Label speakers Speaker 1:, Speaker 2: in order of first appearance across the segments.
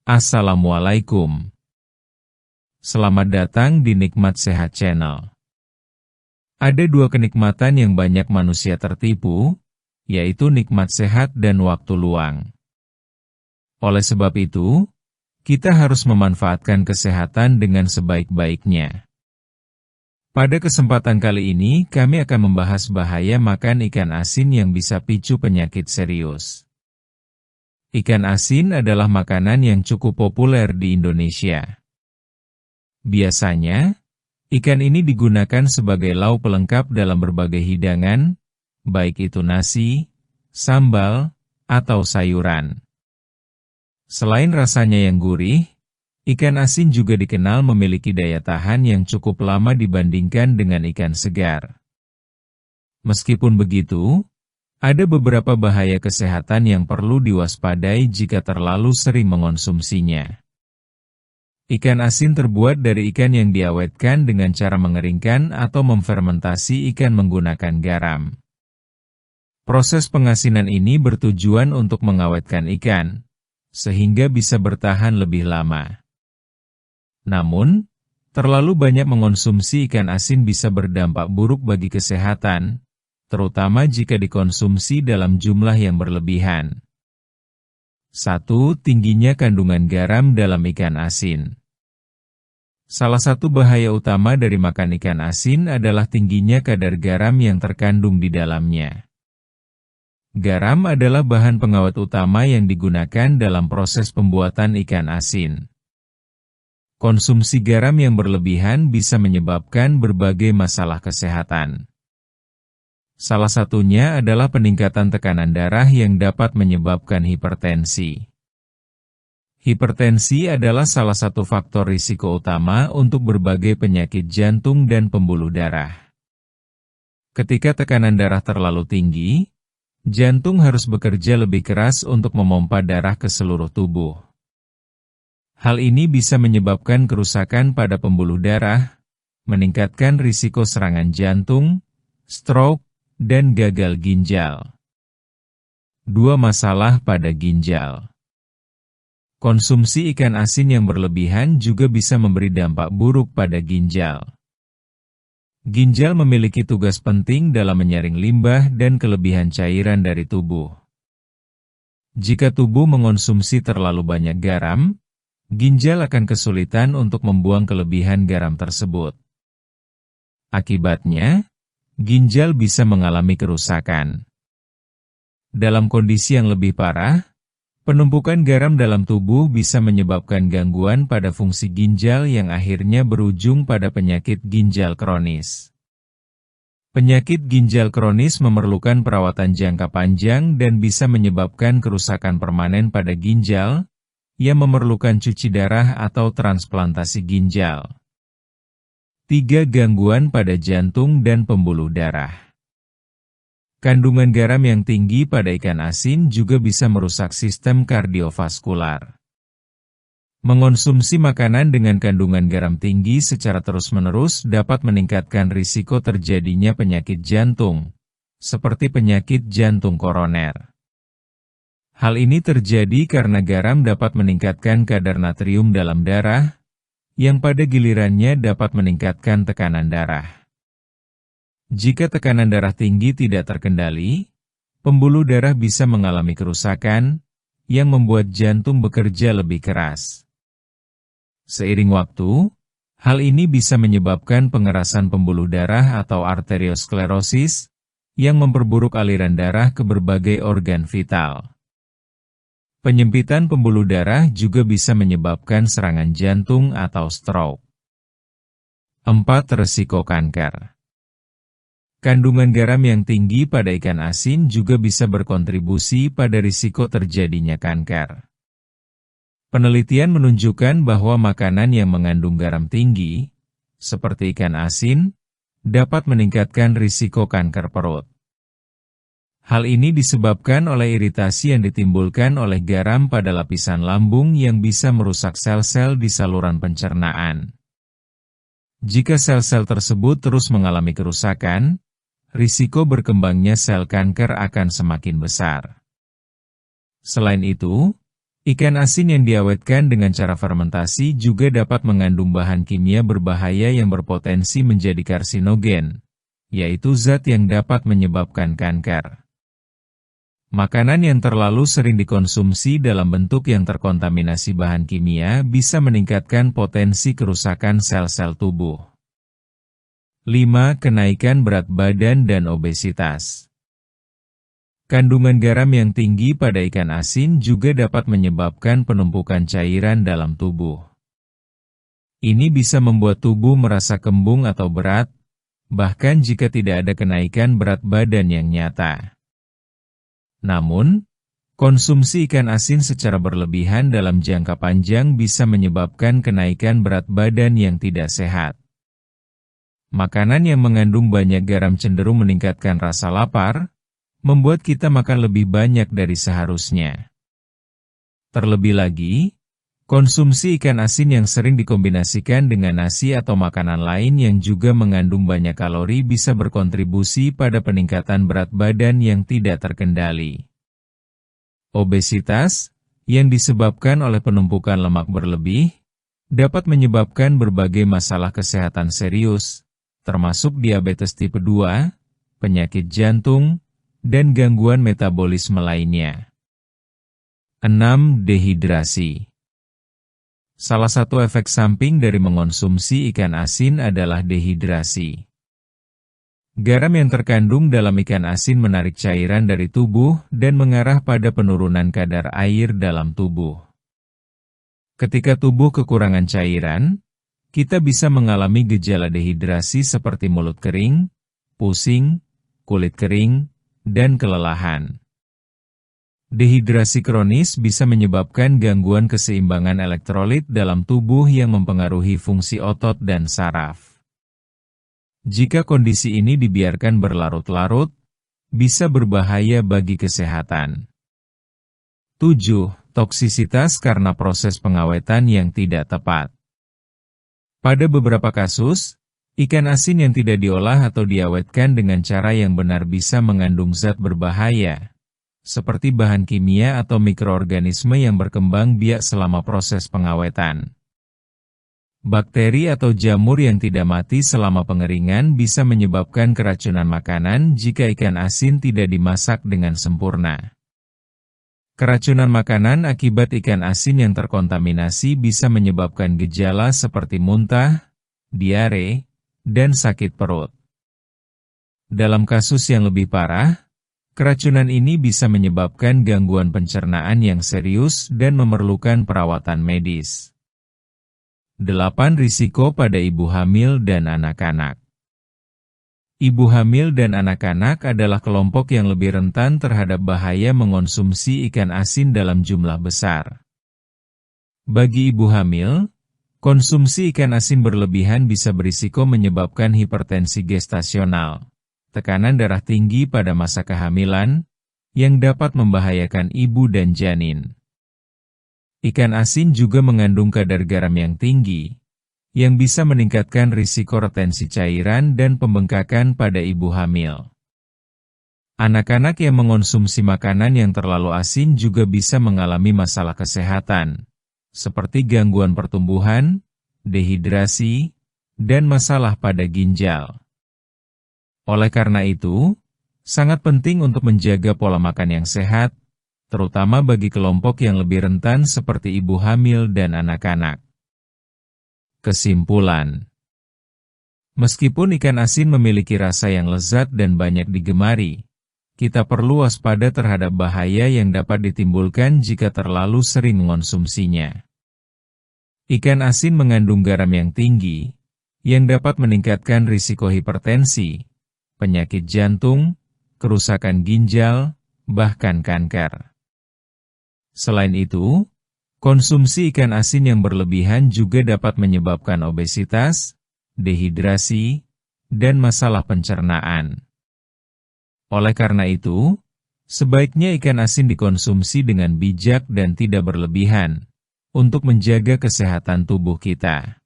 Speaker 1: Assalamualaikum. Selamat datang di Nikmat Sehat Channel. Ada dua kenikmatan yang banyak manusia tertipu, yaitu nikmat sehat dan waktu luang. Oleh sebab itu, kita harus memanfaatkan kesehatan dengan sebaik-baiknya. Pada kesempatan kali ini, kami akan membahas bahaya makan ikan asin yang bisa picu penyakit serius. Ikan asin adalah makanan yang cukup populer di Indonesia. Biasanya, ikan ini digunakan sebagai lauk pelengkap dalam berbagai hidangan, baik itu nasi, sambal, atau sayuran. Selain rasanya yang gurih, ikan asin juga dikenal memiliki daya tahan yang cukup lama dibandingkan dengan ikan segar. Meskipun begitu, ada beberapa bahaya kesehatan yang perlu diwaspadai jika terlalu sering mengonsumsinya. Ikan asin terbuat dari ikan yang diawetkan dengan cara mengeringkan atau memfermentasi ikan menggunakan garam. Proses pengasinan ini bertujuan untuk mengawetkan ikan, sehingga bisa bertahan lebih lama. Namun, terlalu banyak mengonsumsi ikan asin bisa berdampak buruk bagi kesehatan, terutama jika dikonsumsi dalam jumlah yang berlebihan. 1. Tingginya kandungan garam dalam ikan asin. Salah satu bahaya utama dari makan ikan asin adalah tingginya kadar garam yang terkandung di dalamnya. Garam adalah bahan pengawet utama yang digunakan dalam proses pembuatan ikan asin. Konsumsi garam yang berlebihan bisa menyebabkan berbagai masalah kesehatan. Salah satunya adalah peningkatan tekanan darah yang dapat menyebabkan hipertensi. Hipertensi adalah salah satu faktor risiko utama untuk berbagai penyakit jantung dan pembuluh darah. Ketika tekanan darah terlalu tinggi, jantung harus bekerja lebih keras untuk memompa darah ke seluruh tubuh. Hal ini bisa menyebabkan kerusakan pada pembuluh darah, meningkatkan risiko serangan jantung, stroke, dan gagal ginjal. 2. Masalah pada ginjal. Konsumsi ikan asin yang berlebihan juga bisa memberi dampak buruk pada ginjal. Ginjal memiliki tugas penting dalam menyaring limbah dan kelebihan cairan dari tubuh. Jika tubuh mengonsumsi terlalu banyak garam, ginjal akan kesulitan untuk membuang kelebihan garam tersebut. Akibatnya, ginjal bisa mengalami kerusakan. Dalam kondisi yang lebih parah, penumpukan garam dalam tubuh bisa menyebabkan gangguan pada fungsi ginjal yang akhirnya berujung pada penyakit ginjal kronis. Penyakit ginjal kronis memerlukan perawatan jangka panjang dan bisa menyebabkan kerusakan permanen pada ginjal, yang memerlukan cuci darah atau transplantasi ginjal. 3. Gangguan pada jantung dan pembuluh darah. Kandungan garam yang tinggi pada ikan asin juga bisa merusak sistem kardiovaskular. Mengonsumsi makanan dengan kandungan garam tinggi secara terus-menerus dapat meningkatkan risiko terjadinya penyakit jantung, seperti penyakit jantung koroner. Hal ini terjadi karena garam dapat meningkatkan kadar natrium dalam darah, yang pada gilirannya dapat meningkatkan tekanan darah. Jika tekanan darah tinggi tidak terkendali, pembuluh darah bisa mengalami kerusakan, yang membuat jantung bekerja lebih keras. Seiring waktu, hal ini bisa menyebabkan pengerasan pembuluh darah atau arteriosklerosis, yang memperburuk aliran darah ke berbagai organ vital. Penyempitan pembuluh darah juga bisa menyebabkan serangan jantung atau stroke. 4. Resiko kanker. Kandungan garam yang tinggi pada ikan asin juga bisa berkontribusi pada risiko terjadinya kanker. Penelitian menunjukkan bahwa makanan yang mengandung garam tinggi, seperti ikan asin, dapat meningkatkan risiko kanker perut. Hal ini disebabkan oleh iritasi yang ditimbulkan oleh garam pada lapisan lambung yang bisa merusak sel-sel di saluran pencernaan. Jika sel-sel tersebut terus mengalami kerusakan, risiko berkembangnya sel kanker akan semakin besar. Selain itu, Ikan asin yang diawetkan dengan cara fermentasi juga dapat mengandung bahan kimia berbahaya yang berpotensi menjadi karsinogen, yaitu zat yang dapat menyebabkan kanker. Makanan yang terlalu sering dikonsumsi dalam bentuk yang terkontaminasi bahan kimia bisa meningkatkan potensi kerusakan sel-sel tubuh. 5. Kenaikan berat badan dan obesitas. Kandungan garam yang tinggi pada ikan asin juga dapat menyebabkan penumpukan cairan dalam tubuh. Ini bisa membuat tubuh merasa kembung atau berat, bahkan jika tidak ada kenaikan berat badan yang nyata. Namun, konsumsi ikan asin secara berlebihan dalam jangka panjang bisa menyebabkan kenaikan berat badan yang tidak sehat. Makanan yang mengandung banyak garam cenderung meningkatkan rasa lapar, membuat kita makan lebih banyak dari seharusnya. Terlebih lagi, konsumsi ikan asin yang sering dikombinasikan dengan nasi atau makanan lain yang juga mengandung banyak kalori bisa berkontribusi pada peningkatan berat badan yang tidak terkendali. Obesitas, yang disebabkan oleh penumpukan lemak berlebih, dapat menyebabkan berbagai masalah kesehatan serius, termasuk diabetes tipe 2, penyakit jantung, dan gangguan metabolisme lainnya. 6. Dehidrasi. Salah satu efek samping dari mengonsumsi ikan asin adalah dehidrasi. Garam yang terkandung dalam ikan asin menarik cairan dari tubuh dan mengarah pada penurunan kadar air dalam tubuh. Ketika tubuh kekurangan cairan, kita bisa mengalami gejala dehidrasi seperti mulut kering, pusing, kulit kering, dan kelelahan. Dehidrasi kronis bisa menyebabkan gangguan keseimbangan elektrolit dalam tubuh yang mempengaruhi fungsi otot dan saraf. Jika kondisi ini dibiarkan berlarut-larut, bisa berbahaya bagi kesehatan. 7. Toksisitas karena proses pengawetan yang tidak tepat. Pada beberapa kasus, ikan asin yang tidak diolah atau diawetkan dengan cara yang benar bisa mengandung zat berbahaya, seperti bahan kimia atau mikroorganisme yang berkembang biak selama proses pengawetan. Bakteri atau jamur yang tidak mati selama pengeringan bisa menyebabkan keracunan makanan jika ikan asin tidak dimasak dengan sempurna. Keracunan makanan akibat ikan asin yang terkontaminasi bisa menyebabkan gejala seperti muntah, diare, dan sakit perut. Dalam kasus yang lebih parah, keracunan ini bisa menyebabkan gangguan pencernaan yang serius dan memerlukan perawatan medis. 8. Risiko pada ibu hamil dan anak-anak. Ibu hamil dan anak-anak adalah kelompok yang lebih rentan terhadap bahaya mengonsumsi ikan asin dalam jumlah besar. Bagi ibu hamil, konsumsi ikan asin berlebihan bisa berisiko menyebabkan hipertensi gestasional, tekanan darah tinggi pada masa kehamilan, yang dapat membahayakan ibu dan janin. Ikan asin juga mengandung kadar garam yang tinggi, yang bisa meningkatkan risiko retensi cairan dan pembengkakan pada ibu hamil. Anak-anak yang mengonsumsi makanan yang terlalu asin juga bisa mengalami masalah kesehatan, seperti gangguan pertumbuhan, dehidrasi, dan masalah pada ginjal. Oleh karena itu, sangat penting untuk menjaga pola makan yang sehat, terutama bagi kelompok yang lebih rentan seperti ibu hamil dan anak-anak. Kesimpulan: meskipun ikan asin memiliki rasa yang lezat dan banyak digemari, kita perlu waspada terhadap bahaya yang dapat ditimbulkan jika terlalu sering mengonsumsinya. Ikan asin mengandung garam yang tinggi, yang dapat meningkatkan risiko hipertensi, penyakit jantung, kerusakan ginjal, bahkan kanker. Selain itu, konsumsi ikan asin yang berlebihan juga dapat menyebabkan obesitas, dehidrasi, dan masalah pencernaan. Oleh karena itu, sebaiknya ikan asin dikonsumsi dengan bijak dan tidak berlebihan, untuk menjaga kesehatan tubuh kita.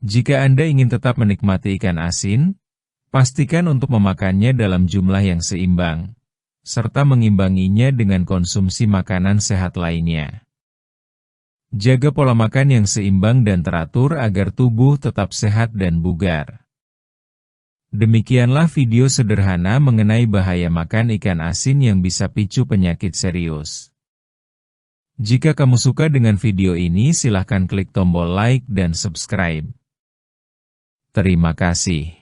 Speaker 1: Jika Anda ingin tetap menikmati ikan asin, pastikan untuk memakannya dalam jumlah yang seimbang, serta mengimbanginya dengan konsumsi makanan sehat lainnya. Jaga pola makan yang seimbang dan teratur agar tubuh tetap sehat dan bugar. Demikianlah video sederhana mengenai bahaya makan ikan asin yang bisa picu penyakit serius. Jika kamu suka dengan video ini, silahkan klik tombol like dan subscribe. Terima kasih.